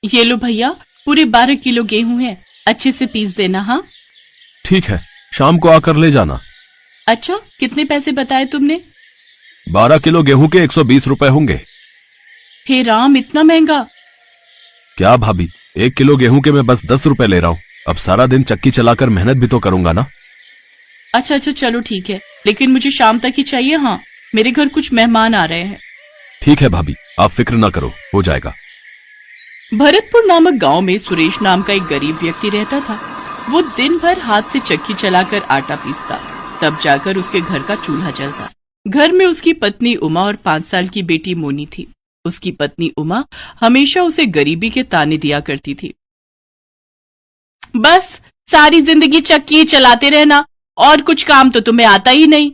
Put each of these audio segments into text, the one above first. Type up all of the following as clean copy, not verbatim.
ये लो भैया, पूरे 12 किलो गेहूं है, अच्छे से पीस देना। हाँ ठीक है, शाम को आकर ले जाना। अच्छा, कितने पैसे बताए तुमने? 12 किलो गेहूं के 120 रुपए होंगे। हे राम, इतना महंगा? क्या भाभी, 1 किलो गेहूं के मैं बस 10 रुपए ले रहा हूँ। अब सारा दिन चक्की चलाकर मेहनत भी तो करूंगा ना। अच्छा चलो ठीक है, लेकिन मुझे शाम तक ही चाहिए। हाँ, मेरे घर कुछ मेहमान आ रहे हैं। ठीक है भाभी, आप फिक्र ना करो, हो जाएगा। भरतपुर नामक गांव में सुरेश नाम का एक गरीब व्यक्ति रहता था। वो दिन भर हाथ से चक्की चलाकर आटा पीसता, तब जाकर उसके घर का चूल्हा जलता। घर में उसकी पत्नी उमा और 5 साल की बेटी मोनी थी। उसकी पत्नी उमा हमेशा उसे गरीबी के ताने दिया करती थी। बस सारी जिंदगी चक्की चलाते रहना, और कुछ काम तो तुम्हें आता ही नहीं।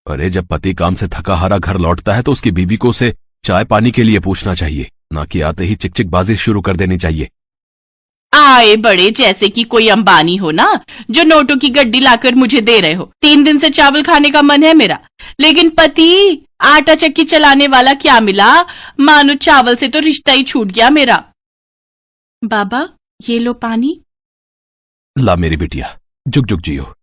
अरे जब पति काम से थका हारा घर लौटता है तो उसकी बीवी को उसे चाय पानी के लिए पूछना चाहिए, ना कि आते ही चिक बाजी शुरू कर देनी चाहिए। आए बड़े जैसे कि कोई अंबानी हो ना, जो नोटों की गड्डी लाकर मुझे दे रहे हो। 3 दिन से चावल खाने का मन है मेरा, लेकिन पति आटा चक्की चलाने वाला क्या मिला, मानो चावल से तो रिश्ता ही छूट गया मेरा। बाबा ये लो पानी। ला मेरी बिटिया, जुग जुग जियो।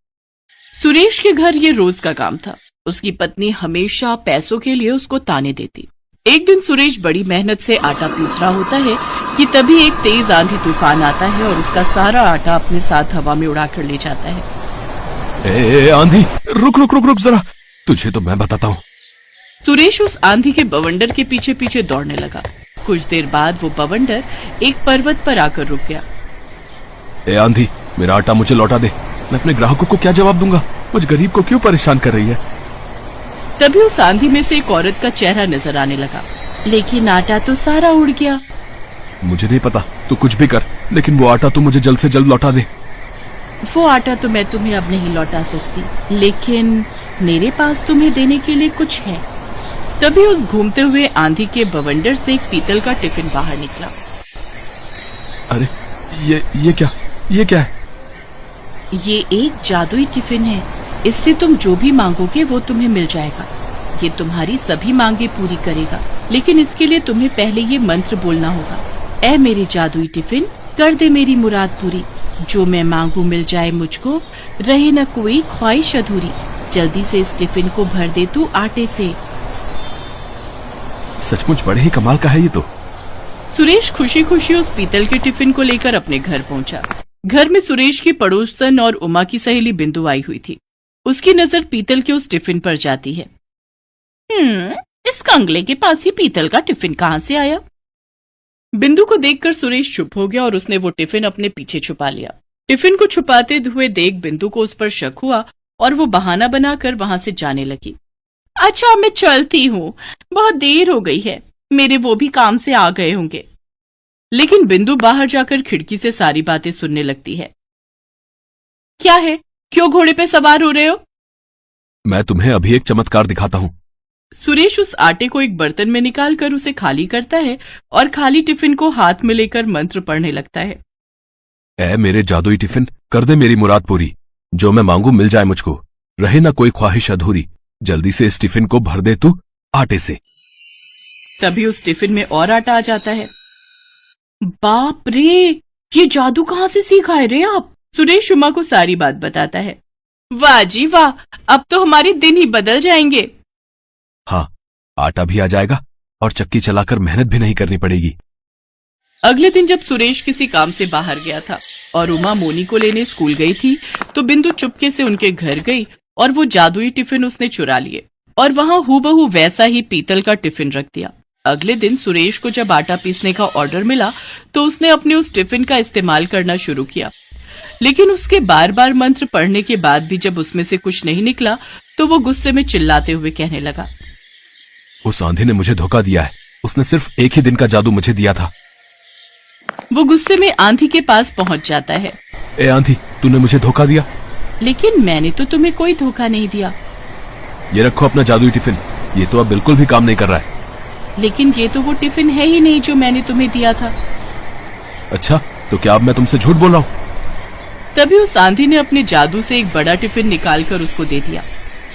सुरेश के घर ये रोज का काम था। उसकी पत्नी हमेशा पैसों के लिए उसको ताने देती। एक दिन सुरेश बड़ी मेहनत से आटा पीस रहा होता है कि तभी एक तेज आंधी तूफान आता है और उसका सारा आटा अपने साथ हवा में उड़ाकर ले जाता है। ए आंधी, रुक रुक रुक रुक जरा, तुझे तो मैं बताता हूँ। सुरेश उस आंधी के बवंडर के पीछे पीछे दौड़ने लगा। कुछ देर बाद वो बवंडर एक पर्वत पर आकर रुक गया। ए आंधी, मेरा आटा मुझे लौटा दे। मैं अपने ग्राहकों को क्या जवाब दूंगा? मुझ गरीब को क्यों परेशान कर रही है? तभी उस आंधी में से एक औरत का चेहरा नजर आने लगा, लेकिन आटा तो सारा उड़ गया। मुझे नहीं पता, तू कुछ भी कर, लेकिन वो आटा तू मुझे जल्द से जल्द लौटा दे। वो आटा तो मैं तुम्हें अब नहीं लौटा सकती, लेकिन मेरे पास तुम्हें देने के लिए कुछ है। तभी उस घूमते हुए आंधी के बवंडर से एक पीतल का टिफिन बाहर निकला। अरे ये क्या है? ये एक जादुई टिफिन है। इससे तुम जो भी मांगोगे वो तुम्हें मिल जाएगा। ये तुम्हारी सभी मांगे पूरी करेगा, लेकिन इसके लिए तुम्हें पहले ये मंत्र बोलना होगा। ऐ मेरे जादुई टिफिन, कर दे मेरी मुराद पूरी। जो मैं मांगू मिल जाए मुझको, रहे न कोई ख्वाहिश अधूरी। जल्दी से इस टिफिन को भर दे तू आटे से। सचमुच बड़े ही कमाल का है ये तो। सुरेश खुशी खुशी उस पीतल के टिफिन को लेकर अपने घर पहुंचा। घर में सुरेश की पड़ोसन और उमा की सहेली बिंदु आई हुई थी। उसकी नजर पीतल के उस टिफिन पर जाती है। इस कंगले के पास ये पीतल का टिफिन कहाँ से आया? बिंदु को देखकर सुरेश चुप हो गया और उसने वो टिफिन अपने पीछे छुपा लिया। टिफिन को छुपाते हुए देख बिंदु को उस पर शक हुआ और वो बहाना बनाकर वहां से जाने लगी। अच्छा मैं चलती हूँ, बहुत देर हो गई है, मेरे वो भी काम से आ गए होंगे। लेकिन बिंदु बाहर जाकर खिड़की से सारी बातें सुनने लगती है। क्या है, क्यों घोड़े पे सवार हो रहे हो? मैं तुम्हें अभी एक चमत्कार दिखाता हूँ। सुरेश उस आटे को एक बर्तन में निकालकर उसे खाली करता है और खाली टिफिन को हाथ में लेकर मंत्र पढ़ने लगता है। ऐ मेरे जादुई टिफिन, कर दे मेरी मुराद पूरी। जो मैं मांगू मिल जाए मुझको, रहे ना कोई ख्वाहिश अधूरी। जल्दी से इस टिफिन को भर दे तू आटे से। तभी उस टिफिन में और आटा आ जाता है। बाप रे, ये जादू कहाँ से सीखा है रे आप? सुरेश उमा को सारी बात बताता है। वाह जी वाह, अब तो हमारे दिन ही बदल जाएंगे। हाँ, आटा भी आ जाएगा और चक्की चलाकर मेहनत भी नहीं करनी पड़ेगी। अगले दिन जब सुरेश किसी काम से बाहर गया था और उमा मोनी को लेने स्कूल गई थी, तो बिंदु चुपके से उनके घर गई और वो जादुई टिफिन उसने चुरा लिए और वहां हूबहू वैसा ही पीतल का टिफिन रख दिया। अगले दिन सुरेश को जब आटा पीसने का ऑर्डर मिला तो उसने अपने उस टिफिन का इस्तेमाल करना शुरू किया, लेकिन उसके बार बार मंत्र पढ़ने के बाद भी जब उसमें से कुछ नहीं निकला तो वो गुस्से में चिल्लाते हुए कहने लगा, उस आंधी ने मुझे धोखा दिया है। उसने सिर्फ एक ही दिन का जादू मुझे दिया था। वो गुस्से में आंधी के पास पहुंच जाता है। ए आंधी, तूने मुझे धोखा दिया। लेकिन मैंने तो तुम्हें कोई धोखा नहीं दिया। ये रखो अपना जादुई टिफिन, ये तो अब बिल्कुल भी काम नहीं कर रहा है। लेकिन ये तो वो टिफिन है ही नहीं जो मैंने तुम्हें दिया था। अच्छा, तो क्या अब मैं तुमसे झूठ बोल रहा हूँ? तभी उस आंधी ने अपने जादू से एक बड़ा टिफिन निकालकर उसको दे दिया।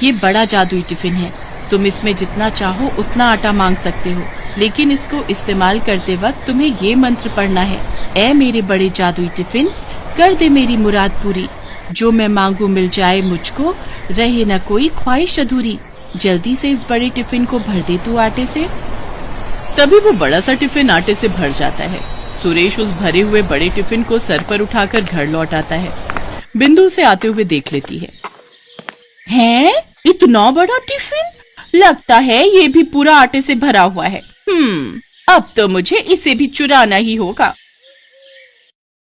ये बड़ा जादुई टिफिन है, तुम इसमें जितना चाहो उतना आटा मांग सकते हो, लेकिन इसको इस्तेमाल करते वक्त तुम्हें ये मंत्र पढ़ना है। ऐ मेरे बड़े जादुई टिफिन, कर दे मेरी मुराद पूरी, जो मैं मांगू मिल जाए मुझको, रहे न कोई ख्वाहिश अधूरी, जल्दी से इस बड़े टिफिन को भर दे तू आटे से। तभी वो बड़ा सा टिफिन आटे से भर जाता है। सुरेश उस भरे हुए बड़े टिफिन को सर पर उठाकर घर लौट आता है। बिंदु उसे आते हुए देख लेती है। हैं? इतना बड़ा टिफिन? लगता है ये भी पूरा आटे से भरा हुआ है। अब तो मुझे इसे भी चुराना ही होगा।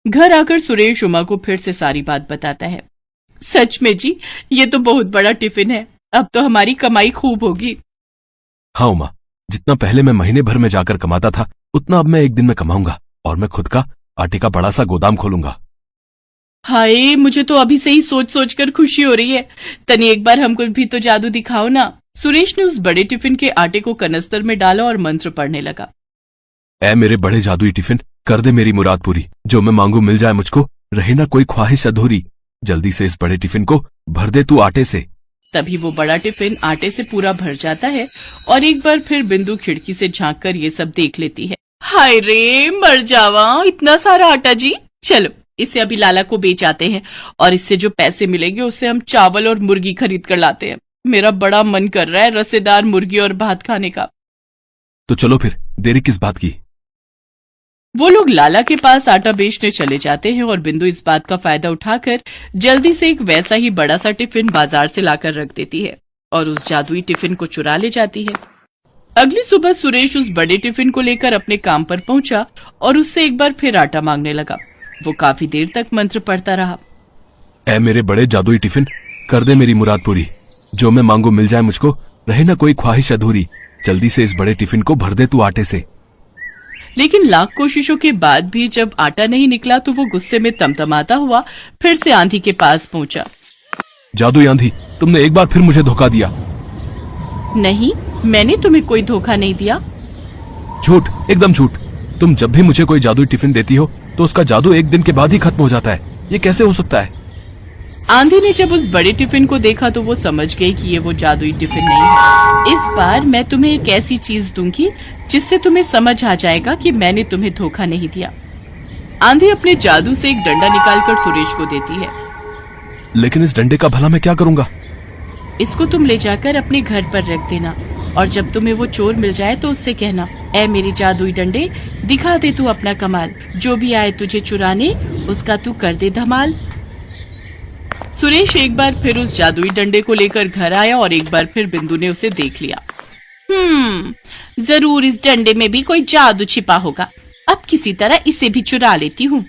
घर आकर सुरेश उमा को फिर से सारी बात बताता है। सच में जी, ये तो बहुत बड़ा टिफिन है। अब तो हमारी कमाई खूब होगी। हाँ उमा, जितना पहले मैं महीने भर में जाकर कमाता था, उतना अब मैं एक दिन में कमाऊंगा और मैं खुद का आटे का बड़ा सा गोदाम खोलूंगा। हाय, मुझे तो अभी से ही सोच सोच कर खुशी हो रही है। तनी एक बार हमको भी तो जादू दिखाओ ना। सुरेश ने उस बड़े टिफिन के आटे को कनस्तर में डाला और मंत्र पढ़ने लगा। ऐ मेरे बड़े जादुई टिफिन, कर दे मेरी मुराद पूरी, जो मैं मांगू मिल जाए मुझको, रहे ना कोई ख्वाहिश अधूरी, जल्दी से इस बड़े टिफिन को भर दे तू आटे से। तभी वो बड़ा टिफिन आटे से पूरा भर जाता है और एक बार फिर बिंदु खिड़की से झांककर ये सब देख लेती है। हाय रे, मर जावा, इतना सारा आटा जी। चलो इसे अभी लाला को बेच आते हैं और इससे जो पैसे मिलेंगे उससे हम चावल और मुर्गी खरीद कर लाते हैं। मेरा बड़ा मन कर रहा है रसेदार मुर्गी और भात खाने का। तो चलो फिर, देरी किस बात की। वो लोग लाला के पास आटा बेचने चले जाते हैं और बिंदु इस बात का फायदा उठाकर जल्दी से एक वैसा ही बड़ा सा टिफिन बाजार से लाकर रख देती है और उस जादुई टिफिन को चुरा ले जाती है। अगली सुबह सुरेश उस बड़े टिफिन को लेकर अपने काम पर पहुंचा और उससे एक बार फिर आटा मांगने लगा। वो काफी देर तक मंत्र पढ़ता रहा। ऐ मेरे बड़े जादुई टिफिन, कर दे मेरी मुराद पूरी, जो मैं मांगू मिल जाए मुझको, रहे ना कोई ख्वाहिश अधूरी, जल्दी से इस बड़े टिफिन को भर दे तू आटे से। लेकिन लाख कोशिशों के बाद भी जब आटा नहीं निकला तो वो गुस्से में तमतमाता हुआ फिर से आंधी के पास पहुंचा। जादुई आंधी, तुमने एक बार फिर मुझे धोखा दिया। नहीं, मैंने तुम्हें कोई धोखा नहीं दिया। झूठ, एकदम झूठ। तुम जब भी मुझे कोई जादुई टिफिन देती हो तो उसका जादू एक दिन के बाद ही खत्म हो जाता है। ये कैसे हो सकता है? आंधी ने जब उस बड़े टिफिन को देखा तो वो समझ गई कि ये वो जादुई टिफिन नहीं है। इस बार मैं तुम्हें एक ऐसी चीज दूंगी जिससे तुम्हें समझ आ जाएगा कि मैंने तुम्हें धोखा नहीं दिया। आंधी अपने जादू से एक डंडा निकालकर सुरेश को देती है। लेकिन इस डंडे का भला मैं क्या करूंगा? इसको तुम ले जाकर अपने घर पर रख देना और जब तुम्हें वो चोर मिल जाए तो उससे कहना, ऐ मेरे जादुई डंडे, दिखा दे तू अपना कमाल, जो भी आए तुझे चुराने उसका तू कर दे धमाल। सुरेश एक बार फिर उस जादुई डंडे को लेकर घर आया और एक बार फिर बिंदु ने उसे देख लिया। जरूर इस डंडे में भी कोई जादू छिपा होगा। अब किसी तरह इसे भी चुरा लेती हूँ।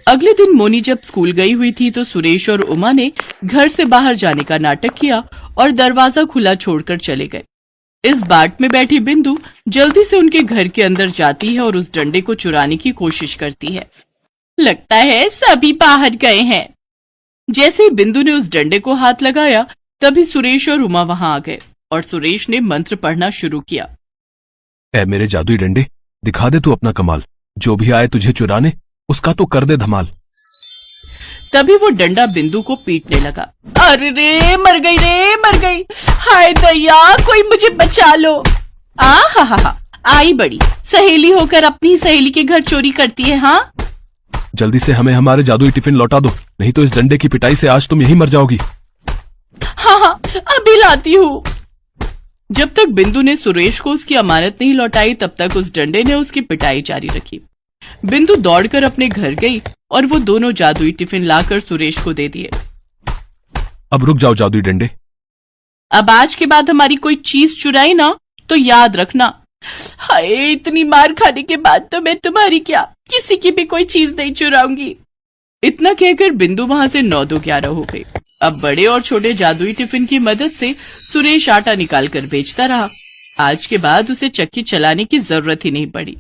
अगले दिन मोनी जब स्कूल गई हुई थी तो सुरेश और उमा ने घर से बाहर जाने का नाटक किया और दरवाजा खुला छोड़कर चले गए। इस बाट में बैठी बिंदु जल्दी से उनके घर के अंदर जाती है और उस डंडे को चुराने की कोशिश करती है। लगता है सभी बाहर गए हैं। जैसे ही बिंदु ने उस डंडे को हाथ लगाया तभी सुरेश और उमा वहां आ गए और सुरेश ने मंत्र पढ़ना शुरू किया। ऐ मेरे जादुई डंडे, दिखा दे तू अपना कमाल, जो भी आए तुझे चुराने उसका तो कर दे धमाल। तभी वो डंडा बिंदु को पीटने लगा। अरे रे, मर गई रे, मर गई। हाय दैया, कोई मुझे बचा लो। हा, आई बड़ी सहेली होकर अपनी सहेली के घर चोरी करती है। हाँ, जल्दी से हमें हमारे जादुई टिफिन लौटा दो, नहीं तो इस डंडे की पिटाई से आज तुम यहीं मर जाओगी। हाँ, अभी लाती हूँ। जब तक बिंदु ने सुरेश को उसकी अमानत नहीं लौटाई तब तक उस डंडे ने उसकी पिटाई जारी रखी। बिंदु दौड़कर अपने घर गई और वो दोनों जादुई टिफिन लाकर सुरेश को दे दिए। अब रुक जाओ जादुई डंडे। अब आज के बाद हमारी कोई चीज चुराई ना तो याद रखना। हाय, इतनी मार खाने के बाद तो मैं तुम्हारी क्या किसी की भी कोई चीज नहीं चुराऊंगी। इतना कहकर बिंदु वहां से 9-2-11 हो गई। अब बड़े और छोटे जादुई टिफिन की मदद से सुरेश आटा निकाल कर बेचता रहा। आज के बाद उसे चक्की चलाने की जरूरत ही नहीं पड़ी।